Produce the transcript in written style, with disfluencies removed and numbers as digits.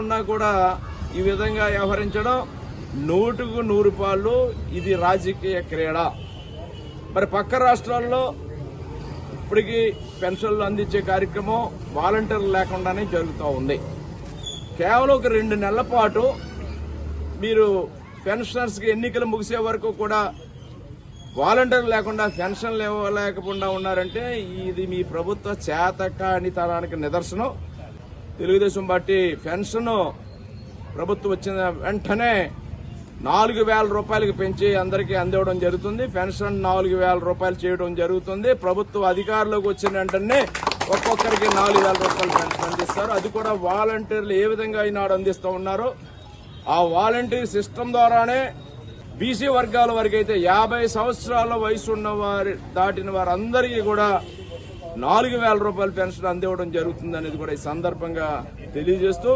ఉన్నా కూడా ఈ విధంగా వ్యవహరించడం 100కు 100 పాళ్ళు ఇది రాజకీయ క్రీడ. మరి పక్క రాష్ట్రాల్లో ఇప్పటికీ పెన్షన్లు అందించే కార్యక్రమం వాలంటీర్లు లేకుండానే జరుగుతూ ఉంది. కేవలం ఒక 2 నెలల పాటు మీరు పెన్షనర్స్కి ఎన్నికలు ముగిసే వరకు కూడా వాలంటీర్లు లేకుండా పెన్షన్లు ఇవ్వలేకుండా ఉన్నారంటే ఇది మీ ప్రభుత్వ చేతకానితనానికి నిదర్శనం. తెలుగుదేశం పార్టీ పెన్షన్ ప్రభుత్వం వచ్చిన వెంటనే 4,000 రూపాయలకు పెంచి అందరికీ అందివ్వడం జరుగుతుంది. పెన్షన్ 4,000 రూపాయలు చేయడం జరుగుతుంది. ప్రభుత్వం అధికారంలోకి వచ్చిన వెంటనే ఒక్కొక్కరికి 4,000 రూపాయలు పెన్షన్ అందిస్తారు. అది కూడా వాలంటీర్లు ఏ విధంగా ఈనాడు అందిస్తూ ఉన్నారో ఆ వాలంటీర్ సిస్టమ్ ద్వారానే బీసీ వర్గాల వరకు అయితే 50 సంవత్సరాల వయసు ఉన్న వారి దాటిన వారందరికీ కూడా 4,000 రూపాయల పెన్షన్ అందివ్వడం జరుగుతుంది అనేది కూడా ఈ సందర్భంగా తెలియజేస్తూ